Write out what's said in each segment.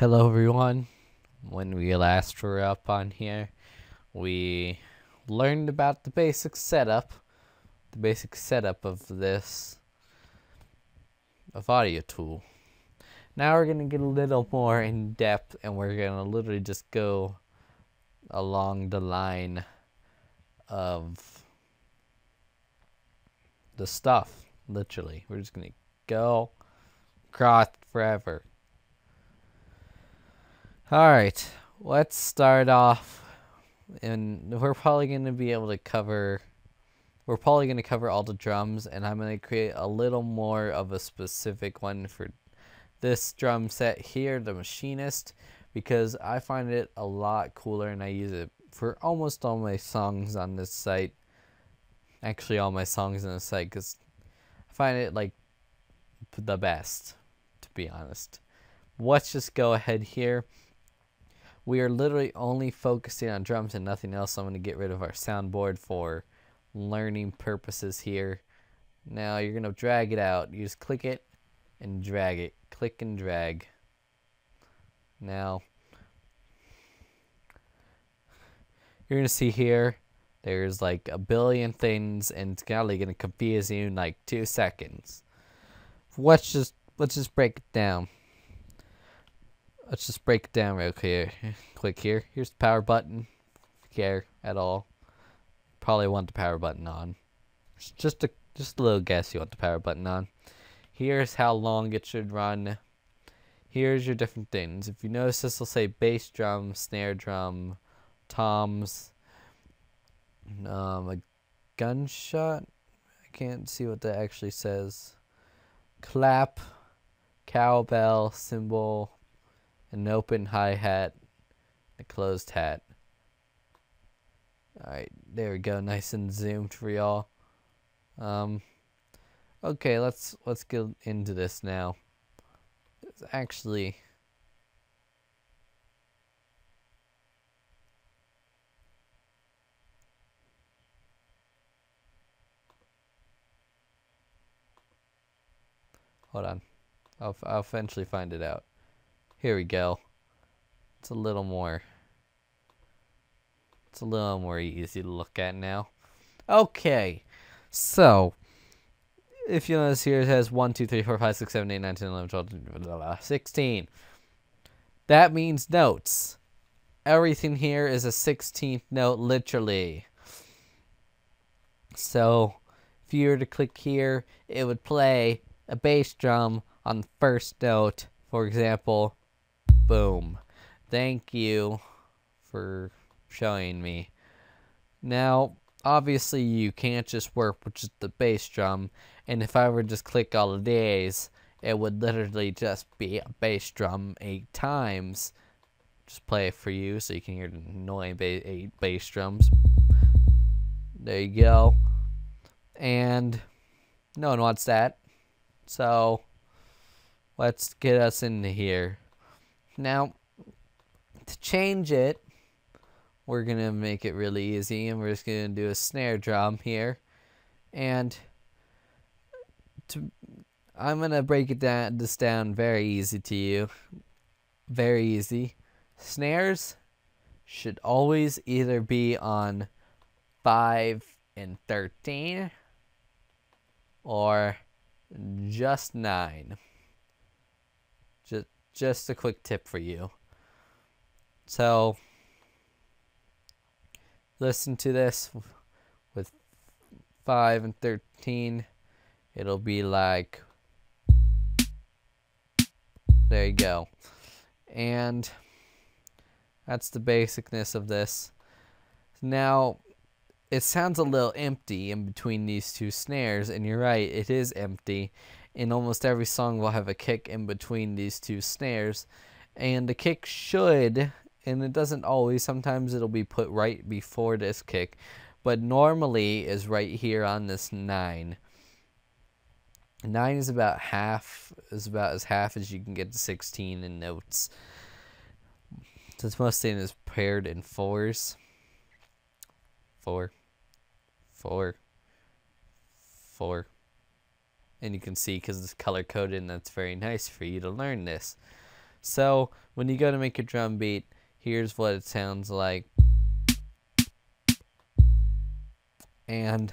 Hello everyone. When we last were up on here, we learned about the basic setup of this Audiotool. Now we're gonna get a little more in depth, and we're gonna literally just go along the line of the stuff. Literally, we're just gonna go across forever. Alright, let's start off, and we're probably going to cover all the drums, and I'm going to create a little more of a specific one for this drum set here, the Machinist, because I find it a lot cooler, and I use it for almost all my songs on this site. Actually, all my songs on the site, because I find it like the best, to be honest. Let's just go ahead here. We are literally only focusing on drums and nothing else. So I'm going to get rid of our soundboard for learning purposes here. Now you're going to drag it out. You just click it and drag it. Click and drag. Now you're going to see here there's like a billion things, and it's probably going to confuse you in like 2 seconds. Let's just break it down. Let's just break it down real quick. Click here. Here's the power button. If you care at all, probably want the power button on. Just a little guess you want the power button on. Here's how long it should run. Here's your different things. If you notice, this will say bass drum, snare drum, toms, a gunshot. I can't see what that actually says. Clap, cowbell, cymbal, an open hi-hat, a closed hat. Alright, there we go, nice and zoomed for y'all. Okay, let's get into this now. It's actually hold on. I'll eventually find it out. Here we go. It's a little more easy to look at now. Okay, so if you notice here, it has 1, 2, 3, 4, 5, 6, 7, 8, 9, 10, 11, 12, 16. That means notes. Everything here is a 16th note, literally. So if you were to click here, it would play a bass drum on the first note, for example. Boom. Thank you for showing me. Now, obviously, you can't just work with just the bass drum, and if I were to just click all of these, it would literally just be a bass drum 8 times. Just play it for you so you can hear the annoying 8 bass drums. There you go. And no one wants that. So let's get us into here. Now, to change it, we're going to make it really easy, and we're just going to do a snare drum here. And I'm going to break this down very easy to you. Very easy. Snares should always either be on 5 and 13 or just 9. Just a quick tip for you. So listen to this with 5 and 13. It'll be like, there you go. And that's the basicness of this. Now, it sounds a little empty in between these 2 snares, and you're right, it is empty. In almost every song will have a kick in between these 2 snares, and the kick should, and it doesn't always, sometimes it'll be put right before this kick, but normally is right here on this 9. 9 is about as half as you can get to 16 in notes, since most things is paired in 4s. 4, 4, 4. And you can see, because it's color coded, and that's very nice for you to learn this. So when you go to make your drum beat, here's what it sounds like. And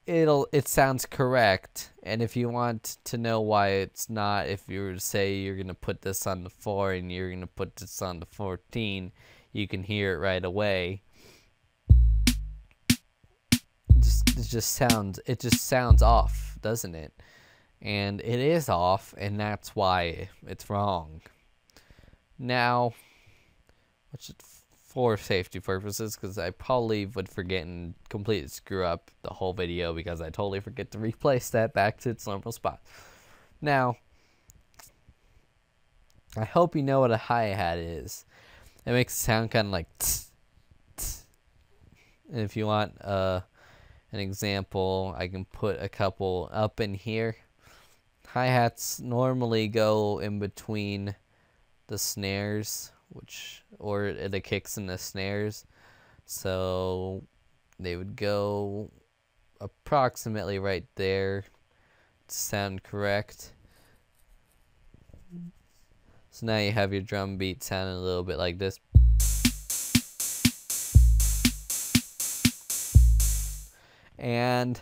it sounds correct. And if you want to know why it's not, if you were to say you're gonna put this on the 4 and you're gonna put this on the 14, you can hear it right away. It just sounds off, doesn't it? And it is off, and that's why it's wrong. Now, for safety purposes, because I probably would forget and completely screw up the whole video because I totally forget to replace that back to its normal spot. Now, I hope you know what a hi-hat is. It makes it sound kind of like tss, tss. And if you want an example, I can put a couple up in here. Hi-hats normally go in between the snares, or the kicks and the snares, so they would go approximately right there to sound correct. So now you have your drum beat sounding a little bit like this. And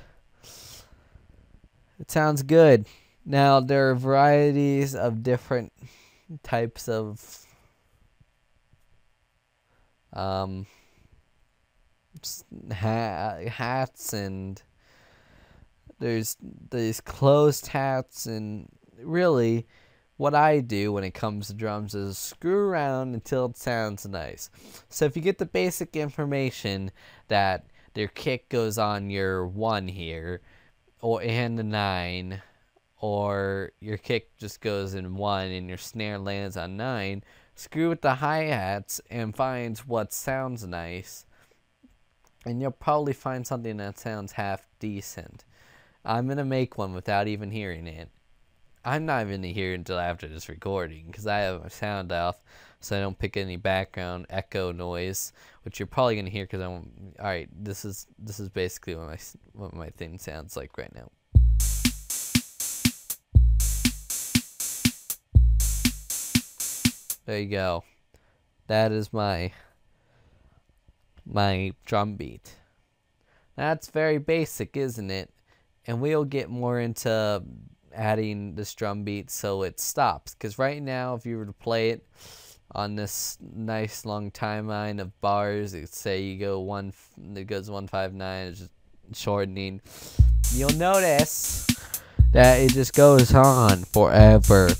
it sounds good. Now there are varieties of different types of hats, and there's closed hats, and really what I do when it comes to drums is screw around until it sounds nice. So if you get the basic information that your kick goes on your 1 here, and the 9, or your kick just goes in 1 and your snare lands on 9, screw with the hi-hats and find what sounds nice, and you'll probably find something that sounds half decent. I'm going to make one without even hearing it. I'm not even going to hear it until after this recording, because I have my sound off so I don't pick any background echo noise, which you're probably going to hear because I'm... Alright, this is basically what my thing sounds like right now. There you go. That is my drum beat. That's very basic, isn't it? And we'll get more into adding this drum beat so it stops. Because right now, if you were to play it on this nice long timeline of bars, let's say you go it goes 159, it's just shortening. You'll notice that it just goes on forever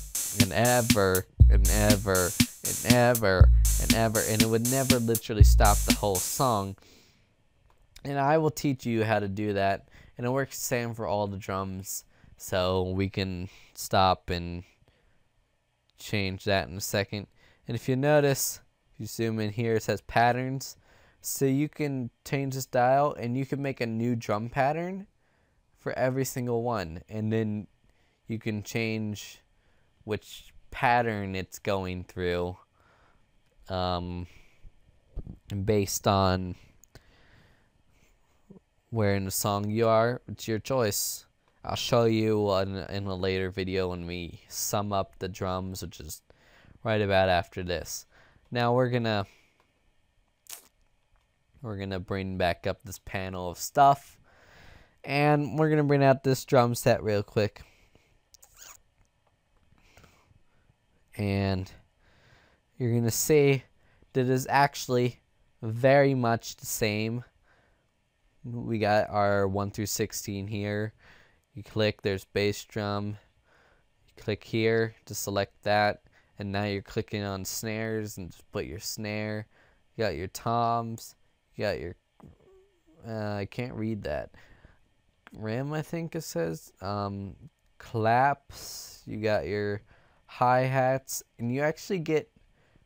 and ever and ever and ever and ever, and it would never literally stop the whole song. And I will teach you how to do that, and it works the same for all the drums, so we can stop and change that in a second. And if you notice, if you zoom in here, it says patterns, so you can change this dial and you can make a new drum pattern for every single one, and then you can change which pattern it's going through based on where in the song you are. It's your choice. I'll show you in a later video when we sum up the drums, which is right about after this. Now we're gonna bring back up this panel of stuff, and we're gonna bring out this drum set real quick. And you're going to see that it is actually very much the same. We got our 1 through 16 here. You click, there's bass drum. You click here to select that, and now you're clicking on snares and just put your snare. You got your toms. You got your, I can't read that. Rim, I think it says. Claps. You got your hi-hats, and you actually get,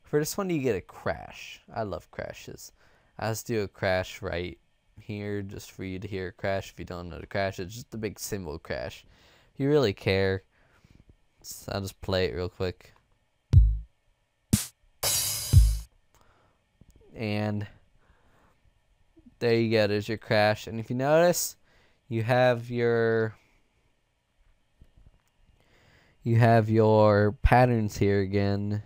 for this one, you get a crash. I love crashes. I'll just do a crash right here just for you to hear a crash. If you don't know the crash, it's just a big cymbal crash. If you really care, I'll just play it real quick. And there you go, there's your crash. And if you notice, you have your you have your patterns here again,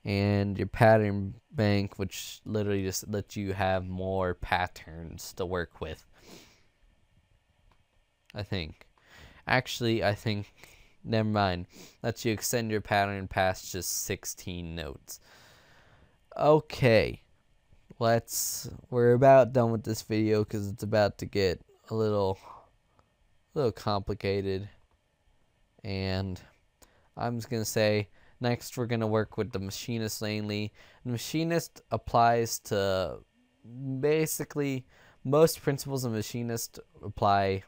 and your pattern bank, which literally just lets you have more patterns to work with. I think. Actually, I think, never mind. Lets you extend your pattern past just 16 notes. Okay. We're about done with this video because it's about to get a little complicated. And I'm just going to say, next we're going to work with the machinist mainly. The machinist applies to basically most principles of machinist apply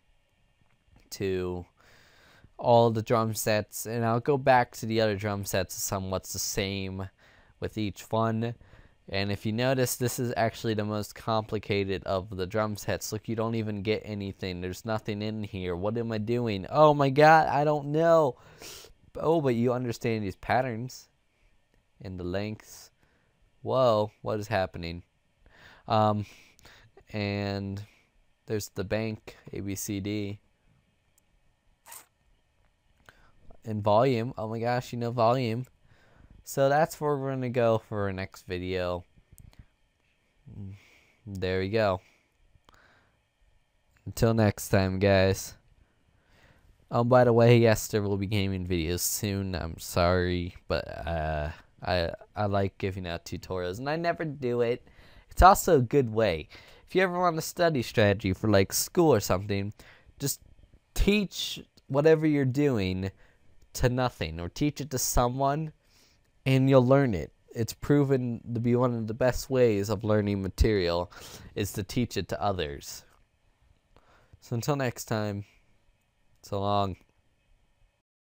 to all the drum sets, and I'll go back to the other drum sets somewhat the same with each one. And if you notice, this is actually the most complicated of the drum sets. Look, you don't even get anything. There's nothing in here. What am I doing? Oh my god, I don't know. Oh, but you understand these patterns and the lengths. Whoa, what is happening? And there's the bank, ABCD. And volume. Oh my gosh, you know volume. So that's where we're going to go for our next video. There we go. Until next time, guys. Oh, by the way, yes, there will be gaming videos soon. I'm sorry, but I like giving out tutorials, and I never do it. It's also a good way. If you ever want to study strategy for like school or something, just teach whatever you're doing to nothing, or teach it to someone, and you'll learn it. It's proven to be one of the best ways of learning material is to teach it to others. So until next time, so long.